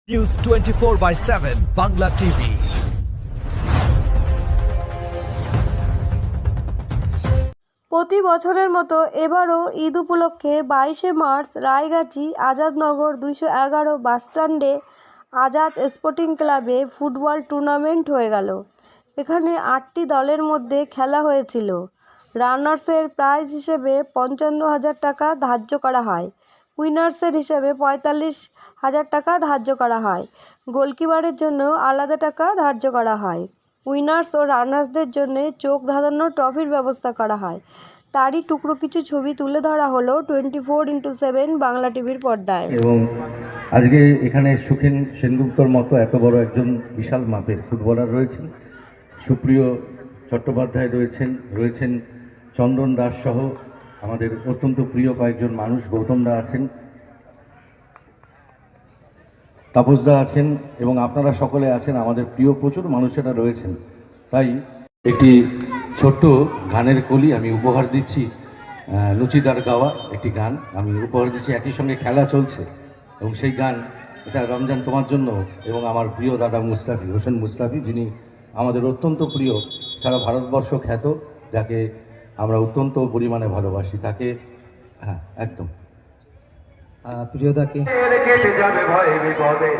News 24/7 Bangla TV. প্রতি বছরের মতো এবারও ঈদ উপলক্ষে 22শে মার্চ রায়গাছি আজাদনগর 211 বাসস্ট্যান্ডে আজাদ স্পোর্টিং ক্লাবে ফুটবল টুর্নামেন্ট হয়ে গেল। এখানে 8টি দলের মধ্যে খেলা হয়েছিল। রানার্সের প্রাইজ হিসেবে 55,000 টাকা ধার্য করা হয়। উইনার্সের হিসেবে 45,000 টাকা ধার্য করা হয়। গোলকিপারের জন্য আলাদা টাকা ধার্য করা হয়। উইনার্স ও রানার্সদের জন্য চোখ ধাঁধানো ট্রফির ব্যবস্থা করা হয়। তারই টুকরো কিছু ছবি তুলে ধরা হলো 24x7 বাংলা টিভির পর্দায়। এবং আজকে এখানে সুখেন সেনগুপ্তর মতো এত বড় একজন বিশাল মাপের ফুটবলার রয়েছেন, সুপ্রিয় চট্টোপাধ্যায় রয়েছেন চন্দন দাস সহ আমাদের অত্যন্ত প্রিয় কয়েকজন মানুষ, গৌতম দা আছেন, তাপসদা আছেন এবং আপনারা সকলে আছেন। আমাদের প্রিয় প্রচুর মানুষেরা রয়েছেন। তাই একটি ছোট্ট গানের কলি আমি উপহার দিচ্ছি, লুচিদার গাওয়া একটি গান আমি উপহার দিচ্ছি। একই সঙ্গে খেলা চলছে এবং সেই গান, এটা রমজান তোমার জন্য এবং আমার প্রিয় দাদা মুস্তাফি হোসেন মুস্তাফি, যিনি আমাদের অত্যন্ত প্রিয়, সারা ভারতবর্ষ খ্যাত, যাকে আমরা অত্যন্ত পরিমাণে ভালোবাসি, তাকে একদম প্রিয়দাকে কেটে যাবে ভয়ে বিপদে,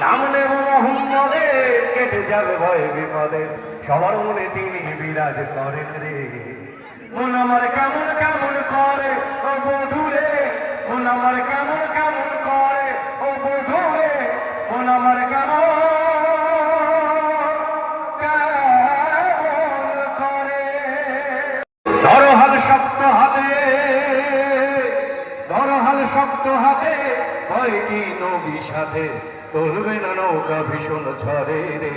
নাম নেব মোহাম্মদে, কেটে যাবে ভয়ে বিপদে, সবার মনে তিনি বিরাজ করেন রে। মন আমার কেমন কেমন করে ও বধুরে, মন আমার কেমন কেমন করে ও বধুরে, মন আমার কেমন কেমন করে। ধরহাল শক্ত হাতে, ধরহাল শক্ত হাতে, হয় কি নবী সাথে, তুলবে না নৌকা ভীষণ ঝড়ে রে।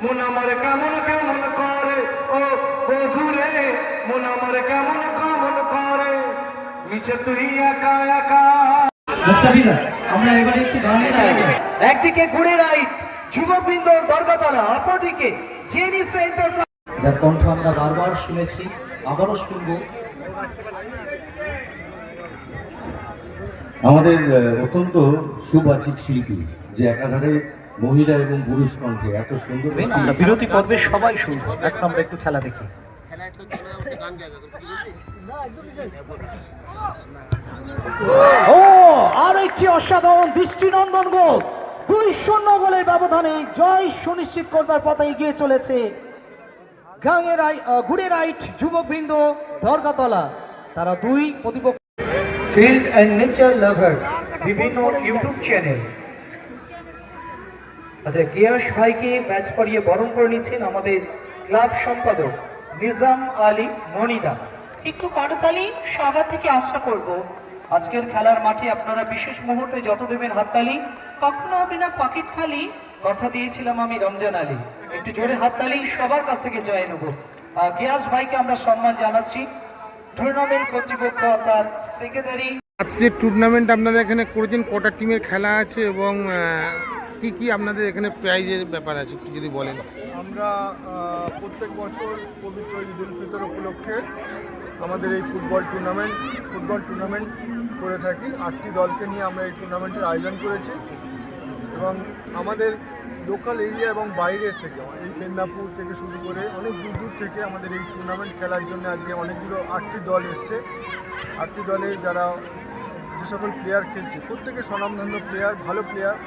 মন আমার কেমন কেমন করে ও বধুরে, মন আমার কেমন কেমন করে, নিচে তুই একা একা। মুস্তাফিদা, আমরা এবারে একটু গানে গাইব। একদিকে ঘুরে রাইট যুববৃন্দ দরগাতলা, অপরদিকে জেনি সেন্টার, যার কণ্ঠ আমরা বারবার শুনেছি, আবারও শুনবো। আমাদের অত্যন্ত সুবাচিক শিল্পী, যে একাধারে মহিলা এবং পুরুষ কণ্ঠে এত সুন্দর। আমরা বিরতি পর্বে সবাই শুনবো। এখন আমরা একটু খেলা দেখি। ও আর একটি অসাধারণ দৃষ্টিনন্দন গোল, 2-0 গোলের ব্যবধানে জয় সুনিশ্চিত করবার পথে এগিয়ে চলেছে ঘুরে রাইট যুবকবৃন্দ দরগাতলা। তারা দুই প্রতিপক্ষ ফিল্ড অ্যান্ড নেচার লাভার্স বিভিন্ন ইউটিউব চ্যানেল। আচ্ছা, গিয়াস ভাইকে ম্যাচ পড়িয়ে বরণ করে নিচ্ছেন আমাদের ক্লাব সম্পাদক নিজাম আলী মনিদা। একটু করতালি সভা থেকে আশা করব। আজকের খেলার মাঠে আপনারা বিশেষ মুহূর্তে যত দেবেন হাততালি, কখনো হবে না পকেট খালি, কথা দিয়েছিলাম আমি রমজান আলী। একটু জোরে হাততালি সবার কাছ থেকে জয় নেব। গিয়াস ভাইকে আমরা সম্মান জানাচ্ছি। টুর্নামেন্ট কর্তৃপক্ষ অর্থাৎ সেক্রেটারি। আজকের টুর্নামেন্ট আপনারা এখানে করেছেন, কটা টিমের খেলা আছে এবং কি কি আপনাদের এখানে প্রাইজের ব্যাপার আছে একটু যদি বলেন। আমরা প্রত্যেক বছর পবিত্র ঈদ উল ফিতর উপলক্ষে আমাদের এই ফুটবল টুর্নামেন্ট করে থাকি। 8টি দলকে নিয়ে আমরা এই টুর্নামেন্টের আয়োজন করেছি এবং আমাদের লোকাল এরিয়া এবং বাইরের থেকে, এই মেদিনীপুর থেকে শুরু করে অনেক দূর দূর থেকে আমাদের এই টুর্নামেন্ট খেলার জন্য আজকে অনেকগুলো 8টি দল এসছে। 8টি দলে যারা যে সকল প্লেয়ার খেলছে প্রত্যেকে স্বনামধন্য প্লেয়ার, ভালো প্লেয়ার।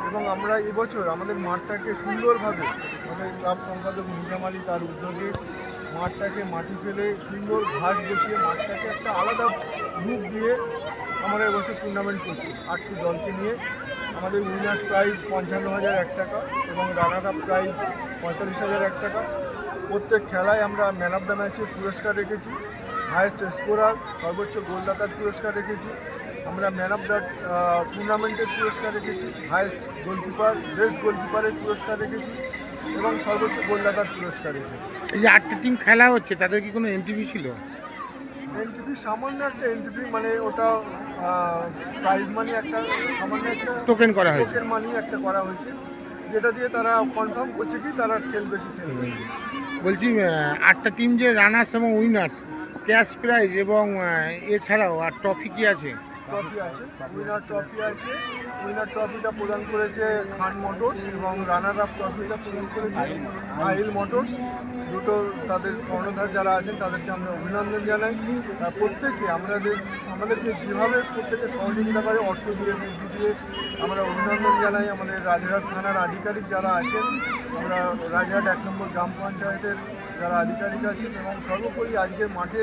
এবং আমরা এবছর আমাদের মাঠটাকে সুন্দরভাবে, আমাদের ক্লাব সম্পাদক নিজাম আলী তার উদ্যোগে মাঠটাকে মাটি ফেলে সুন্দর ঘাস বসিয়ে মাঠটাকে একটা আলাদা রূপ দিয়ে আমরা এবছর টুর্নামেন্ট করছি 8টি দলকে নিয়ে। আমাদের উইনার্স প্রাইজ 55,001 টাকা এবং রানার আপ প্রাইজ 45,001 টাকা। প্রত্যেক খেলায় আমরা ম্যান অফ দ্য ম্যাচের পুরস্কার রেখেছি, হায়েস্ট স্কোরার সর্বোচ্চ গোলদাতার পুরস্কার রেখেছি, আমরা ম্যান অফ দ্য টুর্নামেন্টের পুরস্কার রেখেছি, হায়েস্ট গোলকিপার, বেস্ট গোলকিপারের পুরস্কার রেখেছি এবং সর্বোচ্চ গোলদাতার পুরস্কার রেখেছি। এই যে 8টি টিম খেলা হচ্ছে, তাদের কি কোনো এন্ট্রি ছিল? এন্ট্রি সামান্য একটা এন্ট্রি, মানে ওটা প্রাইজ মানি, একটা সামান্য একটা টোকেন করা হয়েছে, টোকেন মানি একটা করা হয়েছে, যেটা দিয়ে তারা কনফার্ম করছে কি তারা খেলবে কি খেলবে। বলছি 8টা টিম যে রানার্স এবং উইনার্স, ক্যাশ প্রাইজ এবং এছাড়াও আর ট্রফি কি আছে? ট্রফি আছে, উইনার ট্রফি আছে। উইনার ট্রফিটা প্রদান করেছে খান মোটরস এবং রানার আপ ট্রফিটা প্রদান করেছে আহিল মোটরস। দুটো তাদের কর্ণধার যারা আছেন তাদেরকে আমরা অভিনন্দন জানাই। প্রত্যেকে আমাদেরকে যেভাবে প্রত্যেকে সহযোগিতা করে অর্থ দিয়ে বুদ্ধি দিয়ে আমরা অভিনন্দন জানাই। আমাদের রাজারহাট থানার আধিকারিক যারা আছেন, আমরা রাজারহাট 1 নম্বর গ্রাম পঞ্চায়েতের যারা আধিকারিক আছেন, এবং সর্বোপরি আজকের মাঠে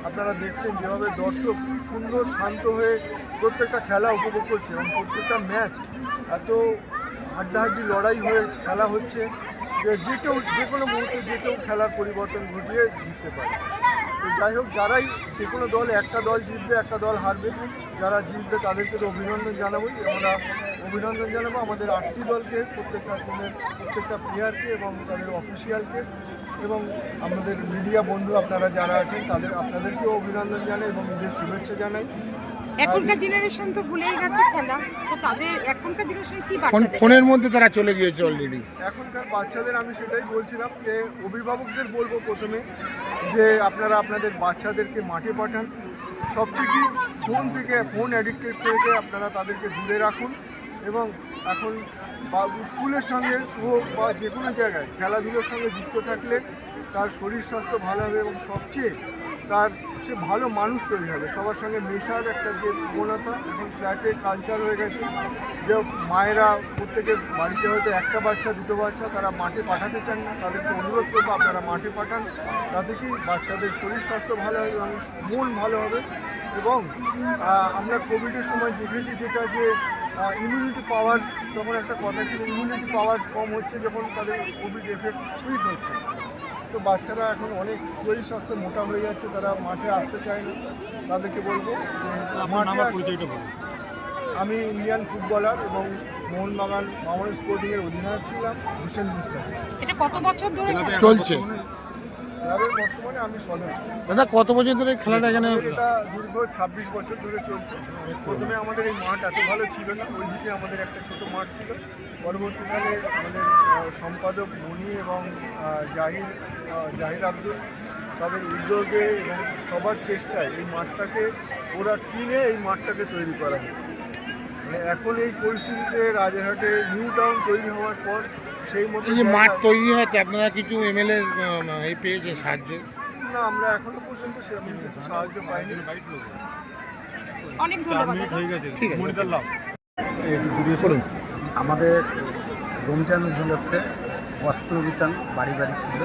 আপনারা দেখছেন যেভাবে দর্শক সুন্দর শান্ত হয়ে প্রত্যেকটা খেলা উপভোগ করছে এবং প্রত্যেকটা ম্যাচ এত হাড্ডাহাড্ডি লড়াই হয়ে খেলা হচ্ছে যে কেউ যে কোনো মুহূর্তে যে কেউ খেলার পরিবর্তন ঘটিয়ে জিততে পারে। তো যাই হোক, যারাই যে কোনো দল, একটা দল জিতবে একটা দল হারবে, যারা জিতবে তাদেরকে তো অভিনন্দন জানাবোই। আমরা অভিনন্দন জানাবো আমাদের 8টি দলকে, প্রত্যেকটা টিমের প্রত্যেকটা প্লেয়ারকে এবং তাদের অফিসিয়ালকে, এবং আমাদের মিডিয়া বন্ধু আপনারা যারা আছেন আপনাদেরকেও অভিনন্দন জানাই এবং ঈদের শুভেচ্ছা জানাই। এখনকার জেনারেশন তো ভুলেই গেছে খেলা, তো তাদের এখনকার জেনারেশনে কি বার্তা দেবেন? ফোনের মধ্যে তারা চলে গিয়েছে অলরেডি। এখনকার বাচ্চাদের আমি সেটাই বলছিলাম যে অভিভাবকদের বলবো প্রথমে যে আপনারা আপনাদের বাচ্চাদেরকে মাঠে পাঠান। সবচেয়ে কি ফোন অ্যাডিক্টেড থেকে আপনারা তাদেরকে দূরে রাখুন, এবং এখন স্কুলের সঙ্গে হোক বা যে কোনো জায়গায় খেলাধুলোর সঙ্গে যুক্ত থাকলে তার শরীর স্বাস্থ্য ভালো হবে এবং সবচেয়ে সে ভালো মানুষ তৈরি হবে। সবার সঙ্গে মেশার একটা যে প্রবণতা এখন ফ্ল্যাটে কালচার হয়ে গেছে, যে মায়েরা প্রত্যেকের বাড়িতে হয়তো একটা বাচ্চা দুটো বাচ্চা তারা মাঠে পাঠাতে চান না, তাদেরকে অনুরোধ করবো আপনারা মাঠে পাঠান। তাতে কি বাচ্চাদের শরীর স্বাস্থ্য ভালো হবে এবং মন ভালো হবে। এবং আমরা কোভিডের সময় দেখেছি যেটা যে ইমিউনিটি পাওয়ার, তখন একটা কথা ছিল ইমিউনিটি পাওয়ার কম হচ্ছে যখন তাদের কোভিড এফেক্ট উইক হচ্ছে। তো বাচ্চারা এখন অনেক শরীর স্বাস্থ্য মোটা হয়ে যাচ্ছে, তারা মাঠে আসতে চায় না। তাদেরকে বলবো মাঠে আমি ইন্ডিয়ান ফুটবলার এবং মোহনবাগান মামনি স্পোর্টিংয়ের অধিনায়ক ছিলাম, হোসেন মুস্তাফি। এটা কত বছর ধরে চলছে ক্লাবের বর্তমানে আমি সদস্য। দাদা কত বছর ধরে খেলাটা এখানে? এটা দীর্ঘ 26 বছর ধরে চলছে। প্রথমে আমাদের এই মাঠ এত ভালো ছিল না, ওইদিকে আমাদের একটা ছোট মাঠ ছিল। পরবর্তীকালে আমাদের সম্পাদক মণি এবং জাহির আব্দুল তাদের উদ্যোগে এবং সবার চেষ্টায় এই মাঠটাকে ওরা কিনে এই মাঠটাকে তৈরি করা হয়েছে। মানে এখন এই পরিস্থিতিতে রাজারহাটে নিউ টাউন তৈরি হওয়ার পর সেই মতো এই যে মাঠ তৈরি হয়েছে, আপনারা কিছু এমএলএ এই পেয়েছে সাহায্য? না, আমরা এখনো পর্যন্ত সেরকম কিছু সাহায্য পাইনি। অনেক ধন্যবাদ দাদা। ঠিক আছে, আমাদের রমজান উপলক্ষে বস্ত্র বিতরণ বাড়ি বাড়ি ছিল।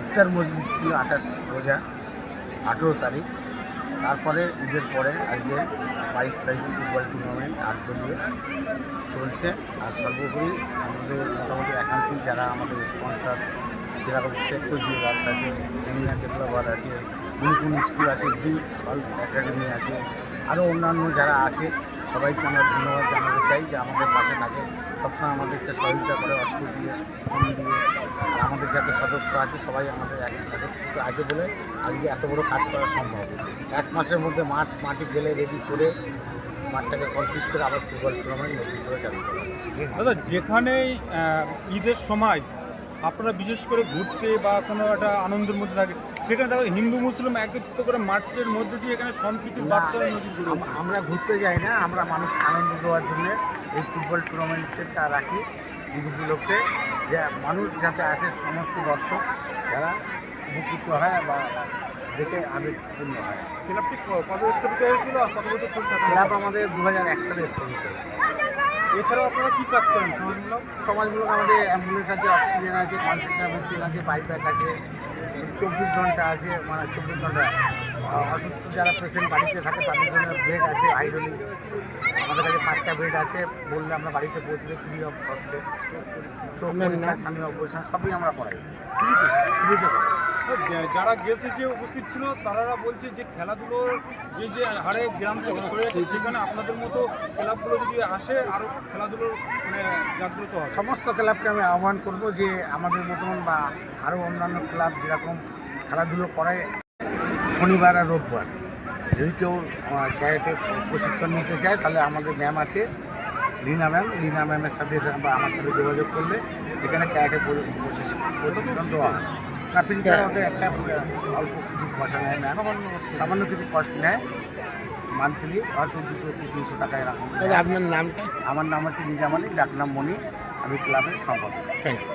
ইফতার মজলিস ছিল 28 রোজা 18 তারিখ। তারপরে ঈদের পরে আজকে 22 তারিখে ফুটবল টুর্নামেন্ট 8 দলীয় চলছে। আর সর্বোপরি আমাদের মোটামুটি একান্তিক যারা আমাদের স্পন্সর, যেরকম সেক্টর জুয়েলার্স আছে, ইন্ডিয়ান ডেভেলপার আছে, কোন স্কুল আছে, বিল একাডেমি আছে, আরও অন্যান্য যারা আছে, সবাইকে আমরা ধন্যবাদ জানাতে চাই যে আমাদের পাশে থাকে, সবসময় আমাদেরকে সহযোগিতা করে অর্থ দিয়ে, ফোন দিয়ে। আর আমাদের যাতে সদস্য আছে সবাই আমাদের একসাথে আছে বলে আজকে এত বড় কাজ করা সম্ভব। 1 মাসের মধ্যে মাটি ফেলে রেডি করে মাঠটাকে কমপ্লিট করে আবার ফুটবল টুর্নামেন্ট নতুন করে চালু করা। দাদা, যেখানেই ঈদের সময় আপনারা বিশেষ করে ঘুরতে বা কোনো একটা আনন্দের মধ্যে থাকে, সেখানে দেখো হিন্দু মুসলিম একত্রিত করে মাঠের মধ্যে দিয়ে এখানে সম্প্রীতির বার্তা আমরা ঘুরতে যাই না, আমরা মানুষকে আনন্দ দেওয়ার জন্য এই ফুটবল টুর্নামেন্টটা রাখি ঈদ উপলক্ষে, যে মানুষ যাতে আসে, সমস্ত দর্শক যারা উপকৃত হয় বা দেখে আবেগপূর্ণ হয়। ক্লাবটি কত স্থাপিত হয়েছিল আর কত বছর চলছে? ক্লাব আমাদের 2001 সালে স্থাপিত হয়েছে। এছাড়াও আপনারা কী কাজ করেন সমাজমূলক? আমাদের অ্যাম্বুলেন্স আছে, অক্সিজেন আছে, কনসেন্ট্রেটার মেশিন আছে, পাইপ ব্যাগ আছে, 24 ঘন্টা আছে, মানে 24 ঘন্টা অসুস্থ যারা পেশেন্ট বাড়িতে থাকে তাদের জন্য বেড আছে, হাইড্রোলিক। আমাদের কাছে 5টা বেড আছে, বললে আমরা বাড়িতে পৌঁছলে ফ্রি অফ কস্টে। চোখ পরীক্ষা, ছানি অপারেশন সবই আমরা করাই ফ্রিতে। যারা গেস্ট হিসেবে উপস্থিত ছিল তারা বলছে যে খেলাধুলোর যে হারে গ্রাম থেকে সরে যাচ্ছে, সেখানে আপনাদের মতো ক্লাবগুলো যদি আসে আরও খেলাধুলোর জাগ্রত হয়। সমস্ত ক্লাবকে আমি আহ্বান করব যে আমাদের মতন বা আরও অন্যান্য ক্লাব যেরকম খেলাধুলো করে, শনিবার আর রোববার যদি কেউ ক্যারেটে প্রশিক্ষণ নিতে চায় তাহলে আমাদের ম্যাম আছে লীনা ম্যামের সাথে বা আমার সাথে যোগাযোগ করলে এখানে ক্যারেটে প্রশিক্ষণ দেওয়া হয়। না ফিজিক্যাল ওদের একটা অল্প কিছু পয়সা নেয়, ম্যাম সামান্য কিছু কষ্ট নেয়, মান্থলি হয়তো 200 কি 300 টাকা এরকম। আপনার নামটা? আমার নাম হচ্ছে নিজাম আলী, ডাকনাম মণি, আমি ক্লাবের সম্পাদক। Thank you.